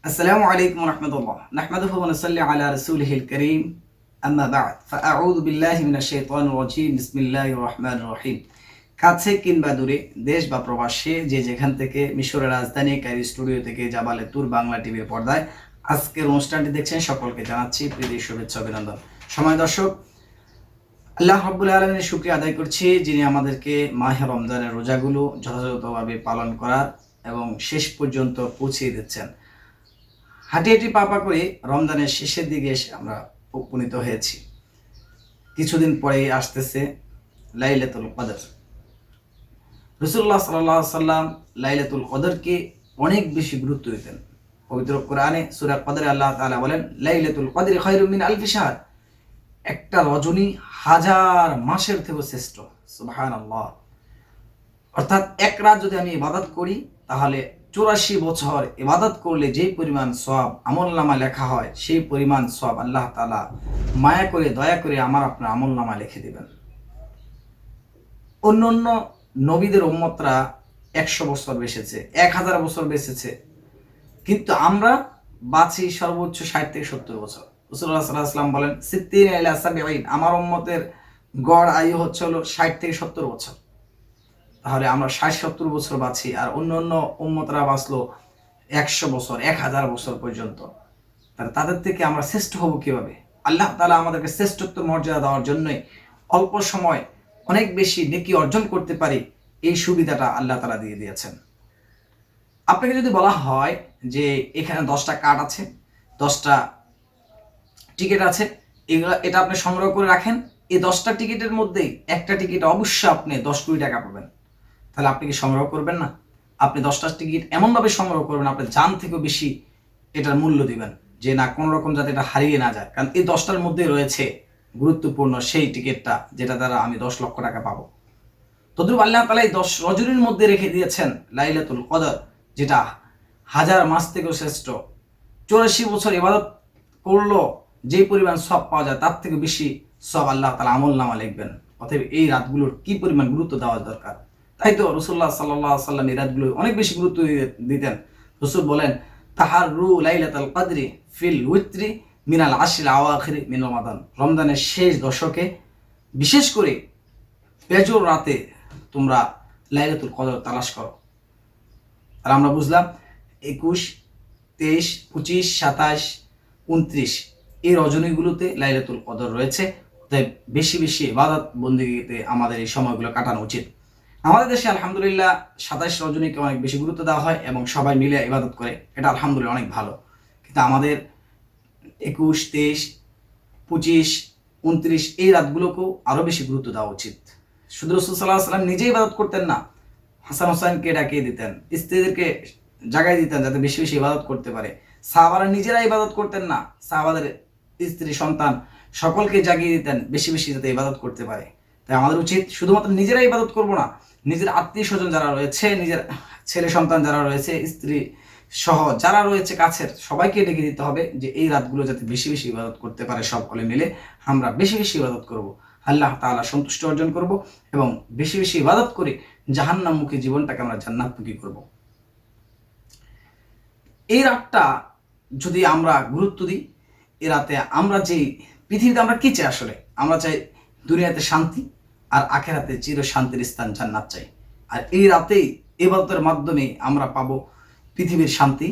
السلام عليكم ورحمة الله نحمده ونصلي على رسوله الكريم أما بعد فأعوذ بالله من الشيطان الرجيم بسم الله الرحمن الرحيم কাছে কিংবা দূরে দেশ বা প্রবাসে যে যেখান থেকে মিশরের রাজধানী কায়রো স্টুডিও থেকে জাবালে তুর বাংলা টিভির পর্দায় আজকের অনুষ্ঠানটি দেখছেন সকলকে জানাচ্ছি প্রীতি শুভেচ্ছা অভিনন্দন। সময় দর্শক, আল্লাহ রাব্বুল আলামিনের শুকরিয়া আদায় করছি যিনি আমাদেরকে মাহে রমজানের রোজাগুলো যথাযথভাবে পালন করার এবং শেষ পর্যন্ত পৌঁছিয়ে দিচ্ছেন। হাঁটি হাঁটি পা করে রমজানের শেষের দিকে এসে আমরা উপনীত হয়েছি। কিছুদিন পরেই আসতেছে লাইলাতুল কদর। রাসূলুল্লাহ সাল্লাল্লাহু আলাইহি সাল্লাম লাইলাতুল কদরকে অনেক বেশি গুরুত্ব দিতেন। পবিত্র কোরআনে সূরা কদরে আল্লাহ তাআলা বলেন, লাইলাতুল কদরি খায়রুম মিন আলফি শাহর। একটা রজনী হাজার মাসের থেকেও শ্রেষ্ঠ। সুবহানাল্লাহ। অর্থাৎ এক রাত যদি আমি ইবাদত করি তাহলে 84 বছর ইবাদত করলে যে পরিমাণ সওয়াব আমলনামা লেখা হয় সেই পরিমাণ সওয়াব আল্লাহ তাআলা মায়া করে দয়া করে আমার আপনার আমলনামা লিখে দিবেন। অন্য নবীদের উম্মতরা 100 বছর বেঁচেছে, 1000 বছর বেঁচেছে, কিন্তু আমরা বাঁচি সর্বোচ্চ 60 থেকে 70 বছর। রাসূলুল্লাহ সাল্লাল্লাহু আলাইহি ওয়াসাল্লাম বলেন, সিত্তিনা ইলা সাবঈন, আমার উম্মতের গড় আয়ু হচ্ছে 60 থেকে 70 বছর। তাহলে আমরা 60-70 বছর বাঁচি, আর অন্য উম্মতরা বাঁচলো 100 বছর 1000 বছর পর্যন্ত। তাহলে তাদের থেকে আমরা শ্রেষ্ঠ হব কিভাবে? আল্লাহ তাআলা আমাদেরকে শ্রেষ্ঠত্ব মর্যাদা দেওয়ার জন্যই অল্প সময় অনেক বেশি নেকি অর্জন করতে পারি, এই সুবিধাটা আল্লাহ তাআলা দিয়ে দিয়েছেন। আপনাকে যদি বলা হয় যে এখানে 10টা কার্ড আছে, 10টা টিকিট আছে, এটা আপনি সংগ্রহ করে রাখেন, এই 10টা টিকিটের মধ্যেই একটা টিকিট অবশ্যই আপনি 10 কোটি টাকা পাবেন, তাহলে আপনি কি সংগ্রহ করবেন না? আপনি 10টা টিকিট এমনভাবে সংগ্রহ করবেন আপনি জান থেকেও বেশি এটার মূল্য দিবেন, যে না কোনো রকম যাতে এটা হারিয়ে না যায়, কারণ এই 10টার মধ্যে রয়েছে গুরুত্বপূর্ণ সেই টিকিটটা যেটা দ্বারা আমি 10 লক্ষ টাকা পাবো। তদ্রুপ আল্লাহ তাআলা এই 10 রজনীর মধ্যে রেখে দিয়েছেন লাইলাতুল কদর, যেটা হাজার মাস থেকেও শ্রেষ্ঠ। 84 বছর ইবাদত করলো যে পরিমাণ সওয়াব পাওয়া যায় তার থেকে বেশি সওয়াব আল্লাহ তাআলা আমলনামা লিখবেন। অতএব এই রাতগুলোর কি পরিমাণ গুরুত্ব দেওয়া দরকার। তাই তো রাসূলুল্লাহ সাল্লাল্লাহু আলাইহি ওয়াসাল্লাম এই রাতগুলো অনেক বেশি গুরুত্ব দিতেন। রাসূল বলেন, তাহাররু লাইলাতুল কদরি ফিল উইত্রি মিনাল আশরিল আওয়াখির মিন রমাদান। রমজানের শেষ দশকে বিশেষ করে বেজোর রাতে তোমরা লাইলাতুল কদর তালাশ করো। আর আমরা বুঝলাম 21, 23, 25, 27, 29 এই রজনীগুলোতে লাইলাতুল কদর রয়েছে। তাই বেশি বেশি ইবাদত বন্দেগীতে আমাদের এই সময়গুলো কাটানো উচিত। আমাদের দেশে আলহামদুলিল্লাহ 27 রজনীকে অনেক বেশি গুরুত্ব দেওয়া হয় এবং সবাই মিলে ইবাদত করে, এটা আলহামদুলিল্লাহ অনেক ভালো। কিন্তু আমাদের 21, 23, 25, 29 এই রাতগুলোকেও আরো বেশি গুরুত্ব দেওয়া উচিত। শুধু রাসূল সাল্লাল্লাহু আলাইহি ওয়াসাল্লাম নিজেই ইবাদত করতেন না, হাসান হোসেনকে ডাকিয়ে দিতেন, স্ত্রীদেরকে জাগাই দিতেন যাতে বেশি বেশি ইবাদত করতে পারে। সাহাবারা নিজেরা ইবাদত করতেন না, সাহাবাদের স্ত্রী সন্তান সকলকে জাগিয়ে দিতেন বেশি বেশি যাতে ইবাদত করতে পারে। তাই আমাদের উচিত শুধুমাত্র নিজেরা ইবাদত করব না, নিজের আত্মীয় স্বজন যারা রয়েছে, নিজের ছেলে সন্তান যারা রয়েছে, স্ত্রী সহ যারা রয়েছে কাছের সবাইকে ডেকে দিতে হবে যে এই রাতগুলো যাতে বেশি বেশি ইবাদত করতে পারে। সকলে মিলে আমরা বেশি বেশি ইবাদত করব, আল্লাহ তাআলা সন্তুষ্টি অর্জন করব এবং বেশি বেশি ইবাদত করে জাহান্নামমুখী জীবনটাকে আমরা জান্নাতমুখী করব। এই রাতটা যদি আমরা গুরুত্ব দিই, এই রাতে আমরা যে পৃথিবীতে আমরা কি চাই, আসলে আমরা চাই দুনিয়াতে শান্তি আর আখিরাতে চির শান্তির স্থান জান্নাত চাই। আর এই রাতেই ইবাদতের মাধ্যমে আমরা পাবো পৃথিবীর শান্তি,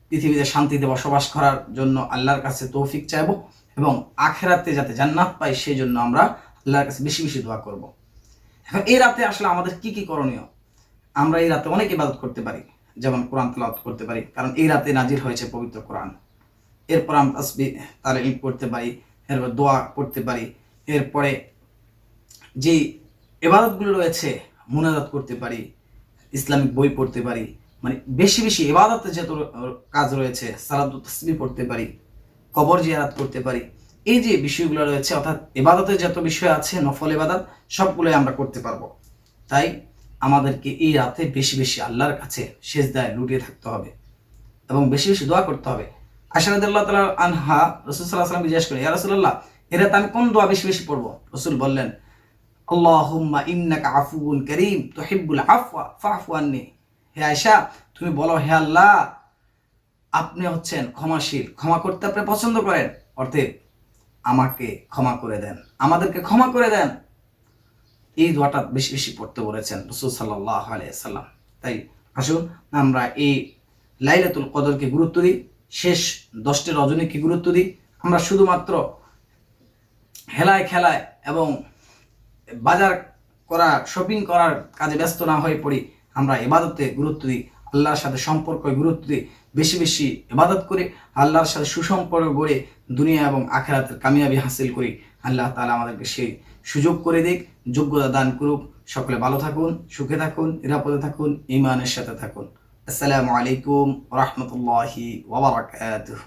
পৃথিবীতে শান্তিতে বসবাস করার জন্য আল্লাহর কাছে তৌফিক চাইবো এবং আখিরাতে যাতে জান্নাত পাই সেই জন্য আমরা আল্লাহর কাছে বেশি বেশি দোয়া করব। এখন এই রাতে আসলে আমাদের কি কি করণীয়? আমরা এই রাতে অনেক ইবাদত করতে পারি, যেমন কোরআন তেলাওয়াত করতে পারি, কারণ এই রাতে নাজিল হয়েছে পবিত্র কোরআন। এরপর আমরা তাসবিহ তাহলিল পড়তে পারি, এরপর দোয়া পড়তে পারি, এরপরে যে ইবাদতগুলো রয়েছে মুনাজাত করতে পারি, ইসলামিক বই পড়তে পারি, মানে বেশি বেশি ইবাদতের যত কাজ রয়েছে সালাত ও তাসবিহ পড়তে পারি, কবর জিয়ারত করতে পারি। এই যে বিষয়গুলো রয়েছে, অর্থাৎ ইবাদতের যত বিষয় আছে নফল ইবাদত সবগুলোই আমরা করতে পারবো। তাই আমাদেরকে এই রাতে বেশি বেশি আল্লাহর কাছে সেজদায় লুটিয়ে থাকতে হবে এবং বেশি বেশি দোয়া করতে হবে। আয়েশা রাদিয়াল্লাহু তাআলা আনহা রাসূল সাল্লাল্লাহু আলাইহি ওয়াসাল্লাম জিজ্ঞেস করে, ইয়া রাসূলুল্লাহ, এর রাতে আমি কোন দোয়া বেশি বেশি পড়বো? রাসূল বললেন, আল্লাহুম্মা ইন্নাকা আফুউন কারীম তুহিব্বুল আফওয়া ফাফু আন্নি। হে আয়েশা, তুমি বলো, হে আল্লাহ, আপনি হচ্ছেন ক্ষমাশীল, ক্ষমা করতে আপনি পছন্দ করেন, অতএব আমাকে ক্ষমা করে দেন, আমাদেরকে ক্ষমা করে দেন। এই দোয়াটা বেশি বেশি পড়তে বলেছেন রাসূল সাল্লাল্লাহু আলাইহি সাল্লাম। তাই আসুন আমরা এই লাইলাতুল কদরকে গুরুত্ব দিই, শেষ 10টি রজনীকে গুরুত্ব দিই। আমরা শুধুমাত্র হেলায় খেলায় এবং বাজার করা, শপিং করার কাজে ব্যস্ত না হয়ে পড়ি, আমরা ইবাদতে গুরুত্ব দিই, আল্লাহর সাথে সম্পর্কে গুরুত্ব দিই, বেশি বেশি ইবাদত করে আল্লাহর সাথে সুসম্পর্ক গড়ে দুনিয়া এবং আখিরাতের কামিয়াবি হাসিল করি। আল্লাহ তাআলা আমাদেরকে সেই সুযোগ করে দিক, যোগ্যতা দান করুক। সকলে ভালো থাকুন, সুখে থাকুন, নিরাপদে থাকুন, ঈমানের সাথে থাকুন। আসসালামু আলাইকুম ওয়া রাহমাতুল্লাহি ওয়া বারাকাতুহু।